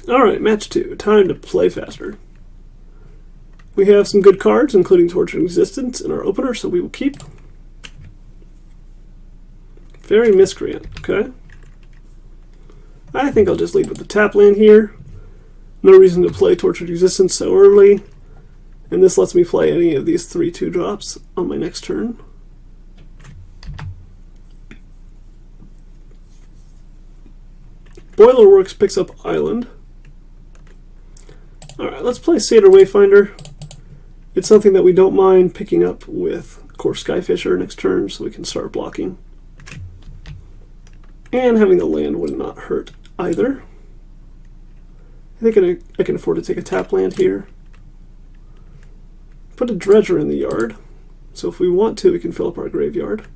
Alright, match 2. Time to play faster. We have some good cards, including Tortured Existence in our opener, so we will keep. Very Miscreant, okay. I think I'll just lead with the tap land here. No reason to play Tortured Existence so early. And this lets me play any of these 3 2-drops on my next turn. Boilerworks picks up Island. Alright, let's play Satyr Wayfinder. It's something that we don't mind picking up with Core Skyfisher next turn, so we can start blocking. And having the land would not hurt either. I think I can afford to take a tap land here. Put a Dredger in the yard, so if we want to, we can fill up our graveyard.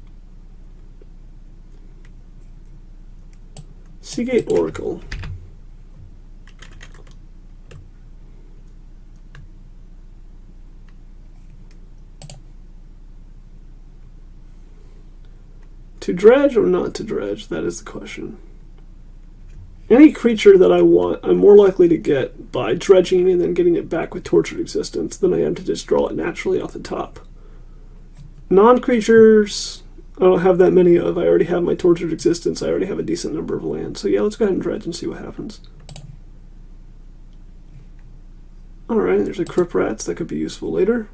Seagate Oracle. To dredge or not to dredge, that is the question. Any creature that I want, I'm more likely to get by dredging and then getting it back with Tortured Existence than I am to just draw it naturally off the top. Non-creatures, I don't have that many of. I already have my Tortured Existence. I already have a decent number of lands. So yeah, let's go ahead and dredge and see what happens. Alright, there's a Crypt Rats that could be useful later.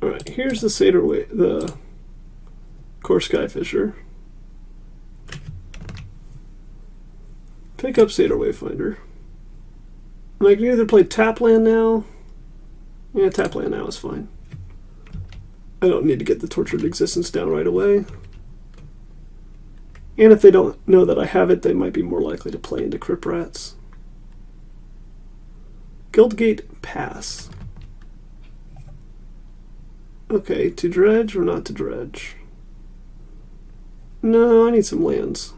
Alright, here's the Core Skyfisher. Pick up Satyr Wayfinder. And I can either play tap land now. Yeah, tap land now is fine. I don't need to get the Tortured Existence down right away. And if they don't know that I have it, they might be more likely to play into Crypt Rats. Guildgate Pass. Okay, to dredge or not to dredge? No, I need some lands.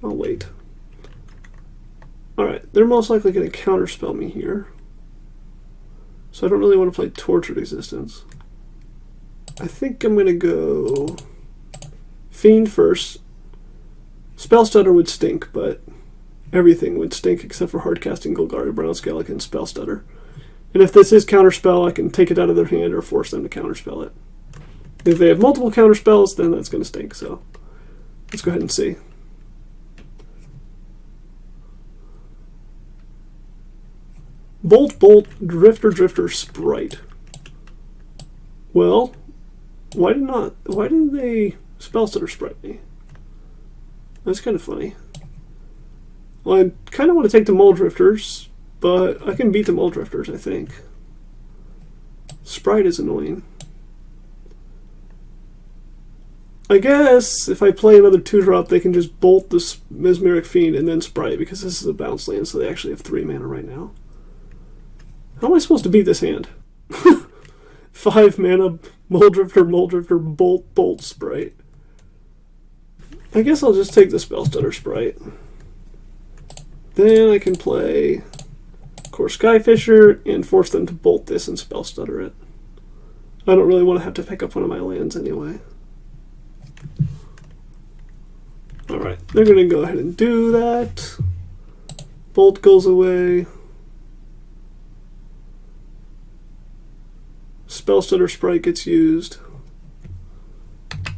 I'll wait. Alright, they're most likely going to counterspell me here. So I don't really want to play Tortured Existence. I think I'm going to go Fiend first. Spellstutter would stink, but everything would stink except for hardcasting Golgari, Brownscale, and Spellstutter. And if this is counterspell, I can take it out of their hand or force them to counterspell it. If they have multiple counterspells, then that's going to stink, so let's go ahead and see. Bolt, Bolt, Drifter, Drifter, Sprite. Well, why didn't they Spellstutter Sprite me? That's kind of funny. Well, I kind of want to take the Mole Drifters, but I can beat the Mole Drifters, I think. Sprite is annoying. I guess if I play another 2-drop, they can just bolt this Mesmeric Fiend and then Sprite, because this is a bounce land, so they actually have 3 mana right now. How am I supposed to beat this hand? 5 mana, Mole Drifter, Bolt, Bolt, Sprite. I guess I'll just take the Spellstutter Sprite. Then I can play Core Skyfisher and force them to bolt this and Spellstutter it. I don't really want to have to pick up one of my lands anyway. Alright, they're going to go ahead and do that. Bolt goes away. Spellstutter Sprite gets used.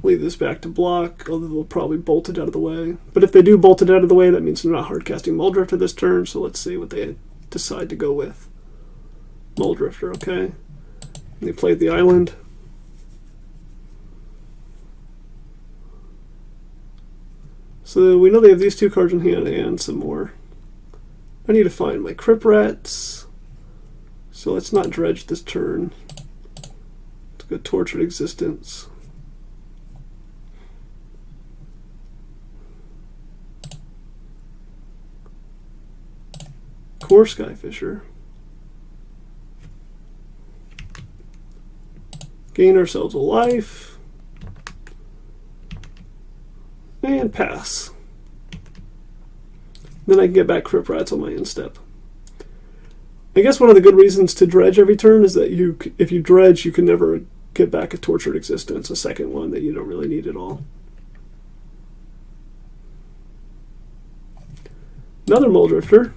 Leave this back to block, although they'll probably bolt it out of the way. But if they do bolt it out of the way, that means they're not hardcasting Muldrifter this turn, so let's see what they decide to go with. Muldrifter, okay. And they played the island. So we know they have these 2 cards in hand and some more. I need to find my Crypt Rats. So let's not dredge this turn. Let's go Tortured Existence. Core Skyfisher. Gain ourselves a life. And pass. Then I can get back Crypt Rats on my end step. I guess one of the good reasons to dredge every turn is that if you dredge, you can never get back a Tortured Existence, a second one that you don't really need at all. Another Muldrifter.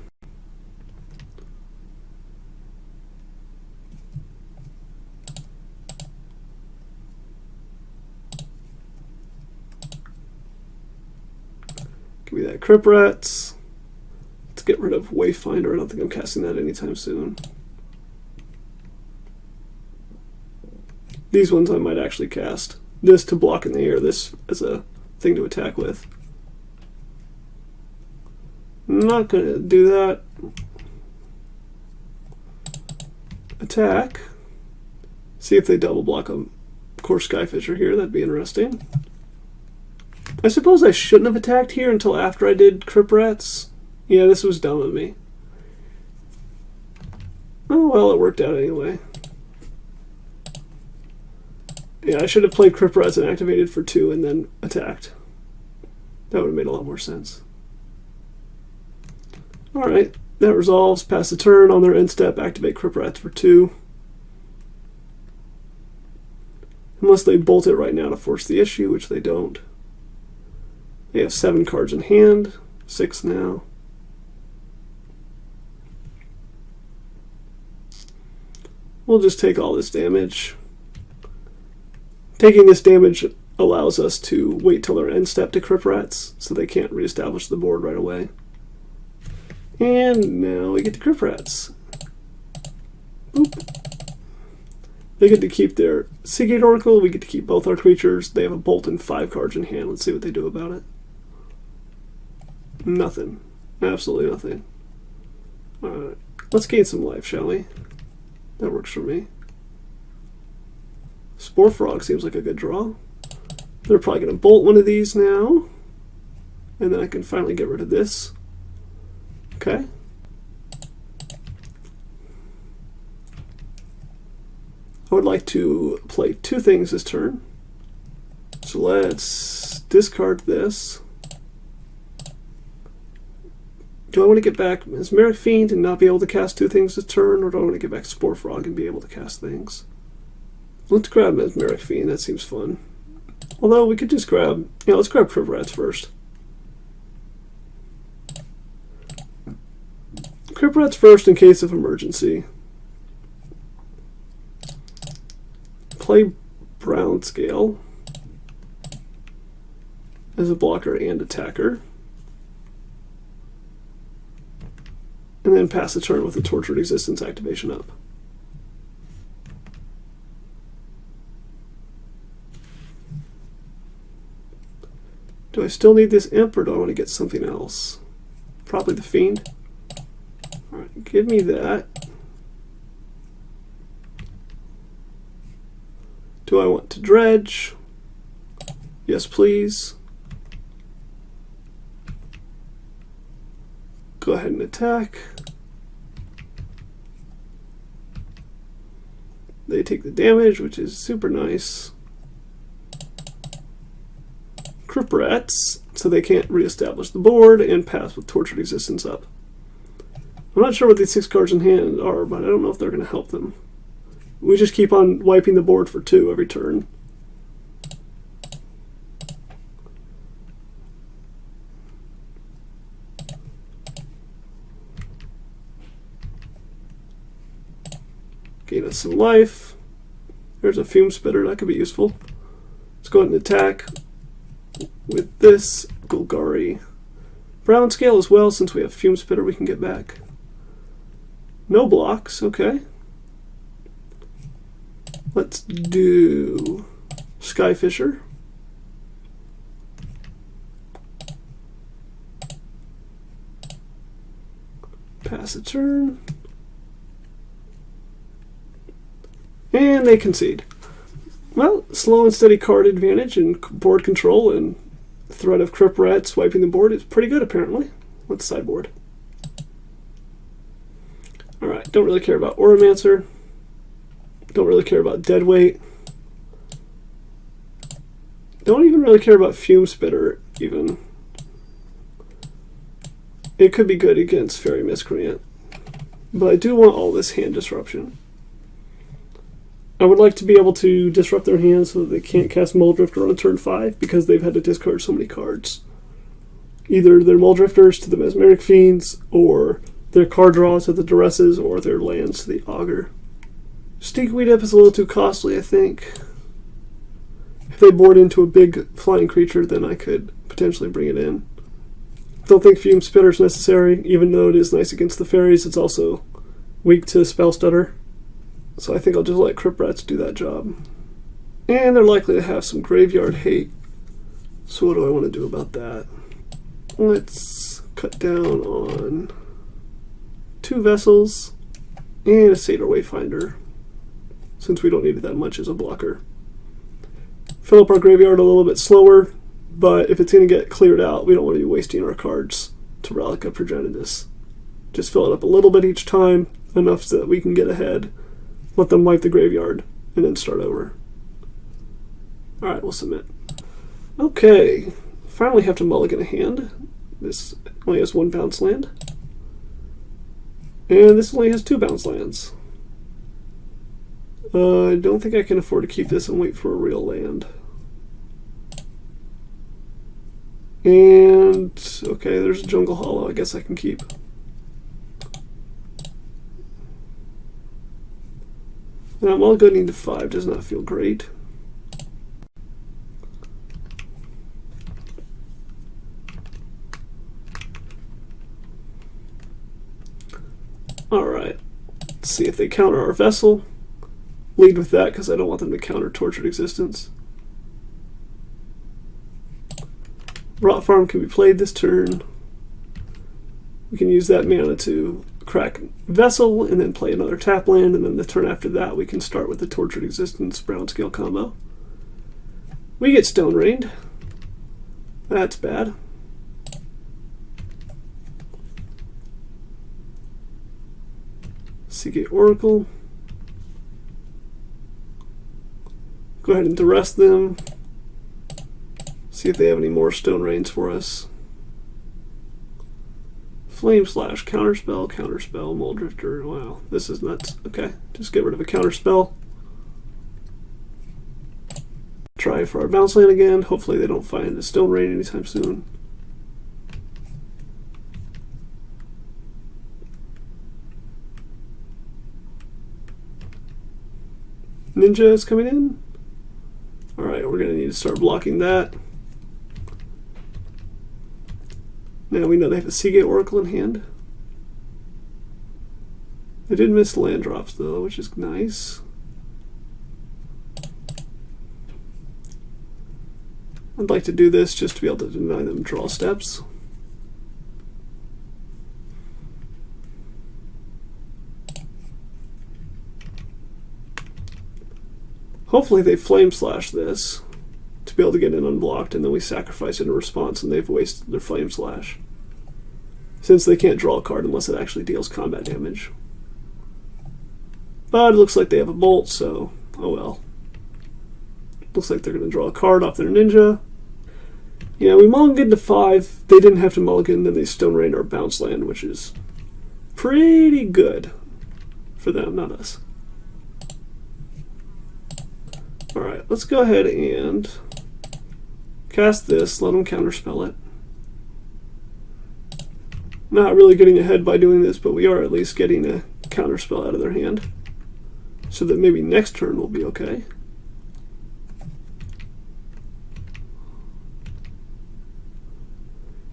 Give me that Crypt Rats. Let's get rid of Wayfinder. I don't think I'm casting that anytime soon. These ones I might actually cast. This to block in the air, this as a thing to attack with. I'm not going to do that. Attack. See if they double block a Core Skyfisher here. That'd be interesting. I suppose I shouldn't have attacked here until after I did Crypt Rats. Yeah, this was dumb of me. Oh well, it worked out anyway. Yeah, I should have played Crypt Rats and activated for 2 and then attacked. That would have made a lot more sense. Alright, that resolves. Pass the turn. On their end step, activate Crypt Rats for 2. Unless they bolt it right now to force the issue, which they don't. They have 7 cards in hand. 6 now. We'll just take all this damage. Taking this damage allows us to wait till their end step to Crypt Rats, so they can't reestablish the board right away. And now we get the Crypt Rats. Boop. They get to keep their Seagate Oracle, we get to keep both our creatures. They have a bolt and 5 cards in hand. Let's see what they do about it. Nothing. Absolutely nothing. Alright, let's gain some life, shall we? That works for me. Spore Frog seems like a good draw. They're probably going to bolt one of these now. And then I can finally get rid of this. Okay. I would like to play 2 things this turn. So let's discard this. Do I want to get back Mesmeric Fiend and not be able to cast 2 things this turn, or do I want to get back Spore Frog and be able to cast things? Let's grab Mesmeric Fiend, that seems fun. Although we could just grab, yeah, let's grab Crypt Rats first. Crypt Rats first in case of emergency. Play Brown Scale as a blocker and attacker. And then pass the turn with the Tortured Existence activation up. Do I still need this imp, or do I want to get something else? Probably the Fiend. Alright, give me that. Do I want to dredge? Yes, please. Go ahead and attack. They take the damage, which is super nice. Crypt Rats, so they can't reestablish the board, and pass with Tortured Existence up. I'm not sure what these 6 cards in hand are, but I don't know if they're going to help them. We just keep on wiping the board for 2 every turn. Gain us some life. There's a Fume Spitter, that could be useful. Let's go ahead and attack with this Golgari. Brown Scale as well, since we have Fume Spitter we can get back. No blocks, okay. Let's do Skyfisher. Pass a turn. And they concede. Well, slow and steady card advantage and board control and threat of Crypt Rats wiping the board is pretty good, apparently. Let's sideboard. Alright, don't really care about Oromancer. Don't really care about Deadweight. Don't even really care about Fume Spitter, even. It could be good against Fairy Miscreant. But I do want all this hand disruption. I would like to be able to disrupt their hands so that they can't cast Muldrifter on turn 5 because they've had to discard so many cards. either their Muldrifters to the Mesmeric Fiends, or their card draws to the Duresses, or their lands to the Augur. Stinkweed Imp is a little too costly, I think. If they board into a big flying creature, then I could potentially bring it in. Don't think Fume Spitter is necessary, even though it is nice against the fairies. It's also weak to Spellstutter. So I think I'll just let Crypt Rats do that job. And they're likely to have some graveyard hate. So what do I want to do about that? Let's cut down on 2 Vessels and a Satyr Wayfinder, since we don't need it that much as a blocker. Fill up our graveyard a little bit slower, but if it's going to get cleared out, we don't want to be wasting our cards to Relic of Progenitus. Just fill it up a little bit each time, enough so that we can get ahead, let them wipe the graveyard, and then start over. Alright, we'll submit. Okay, finally have to mulligan a hand. This only has 1 bounce land. And this only has 2 bounce lands. I don't think I can afford to keep this and wait for a real land. And, okay, there's a Jungle Hollow. I guess I can keep. Now, mulliganing to 5 does not feel great. Alright, let's see if they counter our Vessel. Lead with that because I don't want them to counter Tortured Existence. Rot Farm can be played this turn. We can use that mana to crack Vessel and then play another tap land, and then the turn after that we can start with the Tortured Existence Brown Scale combo. We get Stone Rained. That's bad. Seagate Oracle. Go ahead and duress them. See if they have any more Stone Rains for us. Flame Slash, Counterspell, Counterspell, Muldrifter. Wow, this is nuts. Okay, just get rid of a Counterspell. Try for our bounce land again. Hopefully they don't find a Stone Rain anytime soon. Ninja is coming in. Alright, we're going to need to start blocking that. Now we know they have a Seagate Oracle in hand. They did miss land drops though, which is nice. I'd like to do this just to be able to deny them draw steps. Hopefully they Flame Slash this to be able to get in unblocked, and then we sacrifice it in response and they've wasted their Flame Slash, since they can't draw a card unless it actually deals combat damage. But it looks like they have a Bolt, so oh well. Looks like they're going to draw a card off their Ninja. Yeah, we mulliganed to 5. They didn't have to mulligan, then they Stone Rained our bounce land, which is pretty good for them, not us. Alright, let's go ahead and cast this, let them counterspell it. Not really getting ahead by doing this, but we are at least getting a counterspell out of their hand, so that maybe next turn will be okay.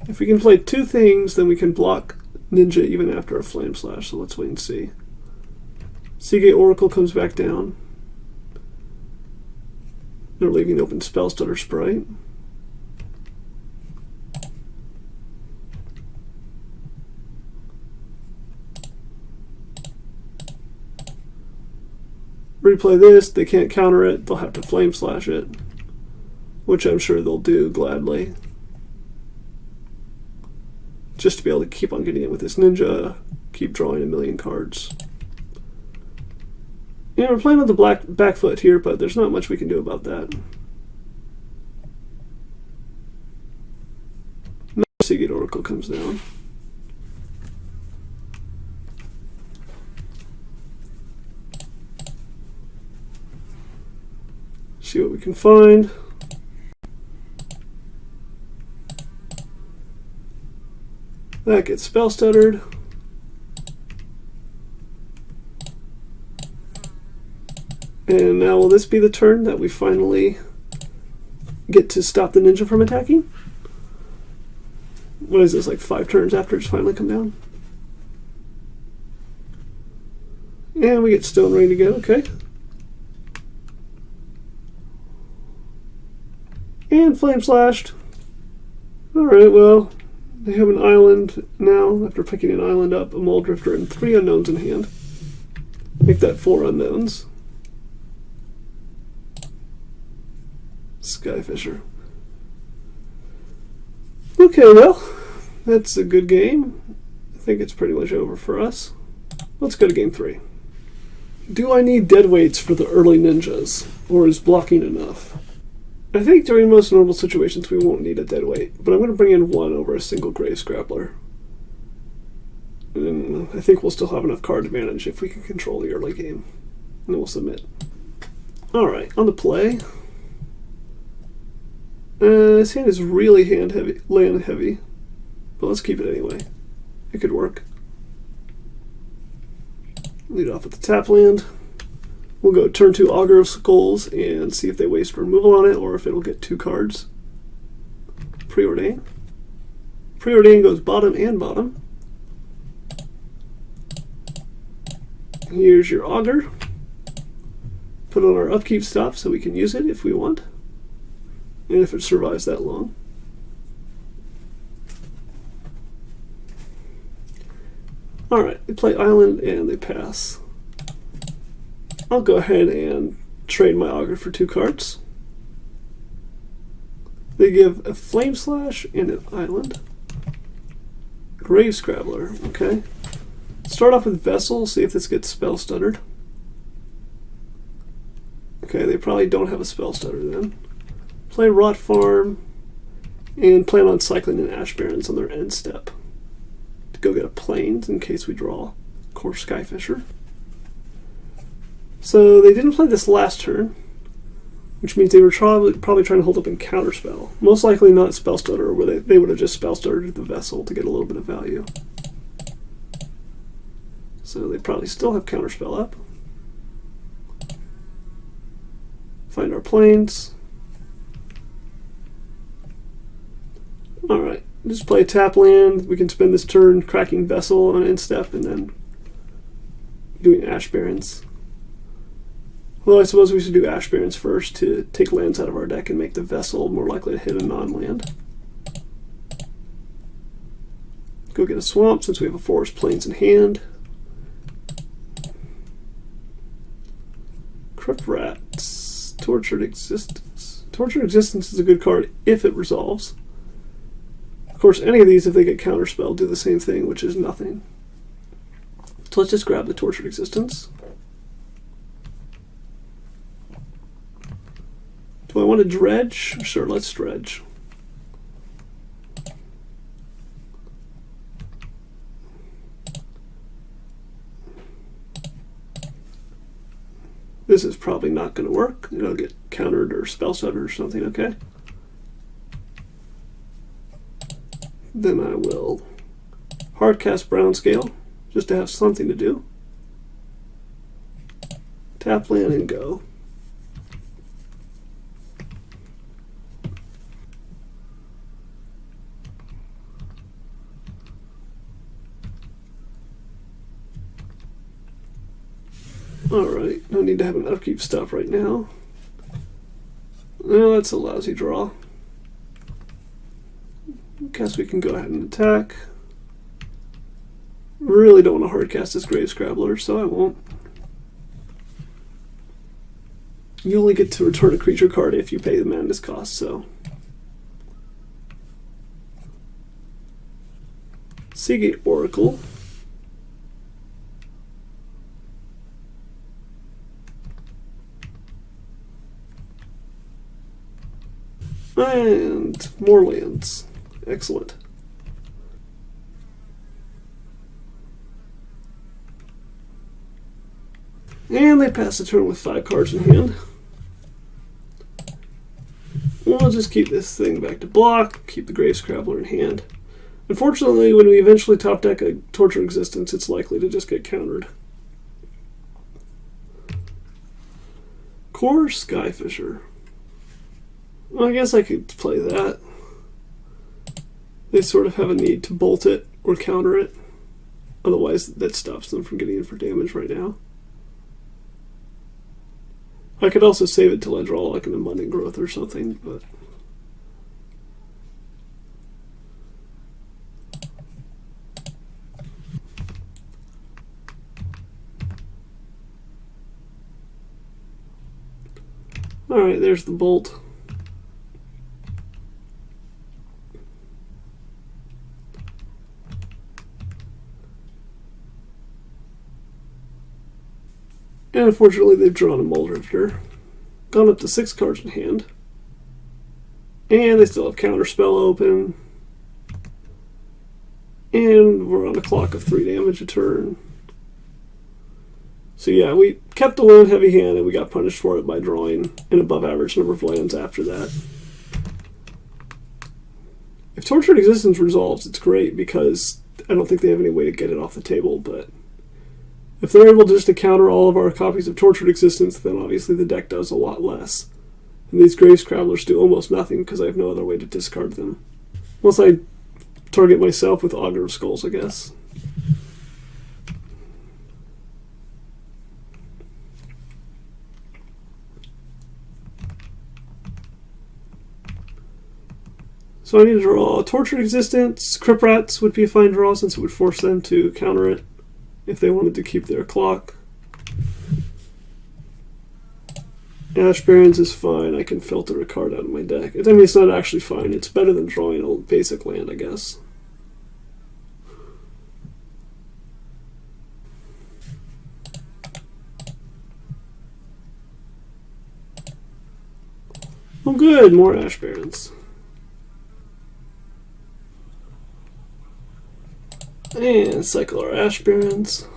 If we can play 2 things, then we can block Ninja even after a Flame Slash, so let's wait and see. Seagate Oracle comes back down. They're leaving open Spellstutter Sprite. Replay this, they can't counter it, they'll have to Flame Slash it, which I'm sure they'll do gladly. Just to be able to keep on getting it with this Ninja, keep drawing a million cards. Yeah, we're playing with the back foot here, but there's not much we can do about that. Another Seagate Oracle comes down. See what we can find. That gets spell-stuttered. And now will this be the turn that we finally get to stop the ninja from attacking? What is this, like 5 turns after it's finally come down? And we get stone ready to go, okay. And flame slashed. Alright, well, they have an island now. After picking an island up, a mole drifter, and 3 unknowns in hand. Make that 4 unknowns. Skyfisher. Okay, well, that's a good game. I think it's pretty much over for us. Let's go to game 3. Do I need dead weights for the early ninjas, or is blocking enough? I think during most normal situations we won't need a dead weight, but I'm going to bring in 1 over a single Grave Scrabbler. And I think we'll still have enough card advantage if we can control the early game. And then we'll submit. Alright, on the play. This hand is really land heavy, but let's keep it anyway. It could work. Lead off with the tap land. We'll go turn 2 Augur of Skulls and see if they waste removal on it or if it'll get 2 cards. Preordain. Preordain goes bottom and bottom. Here's your Augur. Put on our upkeep stop so we can use it if we want. And if it survives that long. Alright, they play island and they pass. I'll go ahead and trade my Augur for 2 cards. They give a Flame Slash and an island. Grave Scrabbler, okay. Start off with Vessel, see if this gets spell stuttered. Okay, they probably don't have a spell stutter then. Play Rot Farm, and plan on cycling in Ash Barrens on their end step. To go get a Plains in case we draw Core Skyfisher. So they didn't play this last turn, which means they were probably trying to hold up and counterspell. Most likely not Spell Stutter, where they would have just Spell Stuttered the Vessel to get a little bit of value. So they probably still have counterspell up. Find our Plains. Alright, just play a tap land. We can spend this turn cracking Vessel on end step and then doing Ash Barrens. Well, I suppose we should do Ash Barrens first to take lands out of our deck and make the Vessel more likely to hit a non-land. Go get a swamp since we have a Forest Plains in hand. Crypt Rats. Tortured Existence. Tortured Existence is a good card if it resolves. Of course, any of these, if they get counterspell, do the same thing, which is nothing. So let's just grab the Tortured Existence. Do I want to dredge? Sure, let's dredge. This is probably not going to work. It'll get countered or spell stuttered or something, okay? Then I will hardcast Brown Scale, just to have something to do. Tap land and go. Alright, no need to have an upkeep stop right now. Well, that's a lousy draw. Guess we can go ahead and attack. Really don't want to hardcast this Grave Scrabbler, so I won't. You only get to return a creature card if you pay the madness cost, so. Seagate Oracle. And more lands. Excellent. And they pass the turn with 5 cards in hand. We'll just keep this thing back to block, keep the Grave Scrabbler in hand. Unfortunately, when we eventually top deck a Torture Existence, it's likely to just get countered. Core Skyfisher. Well, I guess I could play that. They sort of have a need to bolt it or counter it. Otherwise, that stops them from getting in for damage right now. I could also save it till I draw like an Abundant Growth or something, but... Alright, there's the bolt. And unfortunately, they've drawn a Muldrifter. Gone up to 6 cards in hand. And they still have Counterspell open. And we're on a clock of 3 damage a turn. So yeah, we kept the land heavy hand and we got punished for it by drawing an above average number of lands after that. If Tortured Existence resolves, it's great because I don't think they have any way to get it off the table, but if they're able just to counter all of our copies of Tortured Existence, then obviously the deck does a lot less. And these Grave Scrabblers do almost nothing because I have no other way to discard them. Unless I target myself with Augur of Skulls, I guess. So I need to draw Tortured Existence. Crypt Rats would be a fine draw since it would force them to counter it if they wanted to keep their clock. Ash Barrens is fine. I can filter a card out of my deck. I mean, it's not actually fine. It's better than drawing a basic land, I guess. Oh good, more Ash Barrens. And cycle our Ash Barrens.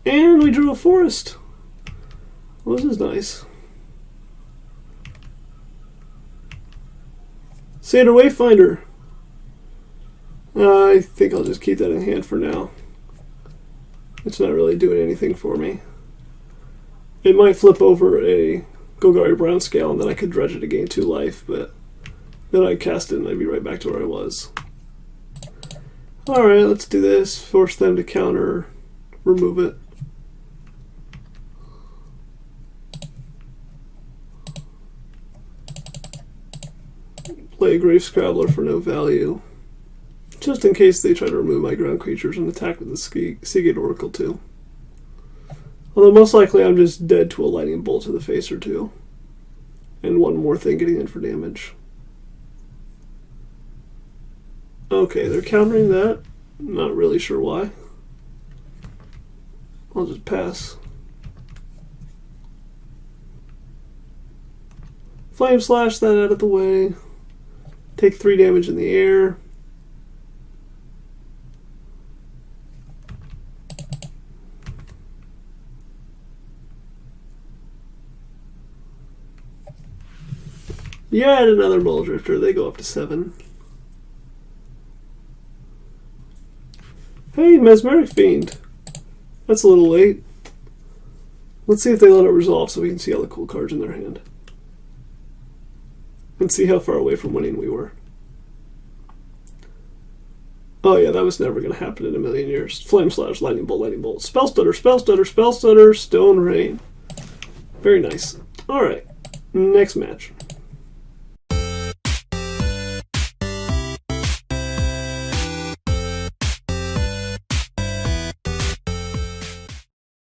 And we drew a forest. Well, this is nice. Satyr Wayfinder. I think I'll just keep that in hand for now. It's not really doing anything for me. It might flip over a Golgari Brown Scale and then I could dredge it to gain 2 life, but then I'd cast it and I'd be right back to where I was. Alright, let's do this. Force them to counter, remove it. Play a Grave Scrabbler for no value, just in case they try to remove my ground creatures and attack with the Seagate Oracle too. Although most likely I'm just dead to a Lightning Bolt to the face or 2. And one more thing getting in for damage. Okay, they're countering that. Not really sure why. I'll just pass. Flame Slash that out of the way. Take 3 damage in the air. Yeah, and another Muldrifter. They go up to 7. Hey, Mesmeric Fiend. That's a little late. Let's see if they let it resolve so we can see all the cool cards in their hand. And see how far away from winning we were. Oh yeah, that was never going to happen in a million years. Flame Slash, Lightning Bolt, Lightning Bolt. Spellstutter, Spellstutter, Spellstutter, Stone Rain. Very nice. Alright, next match.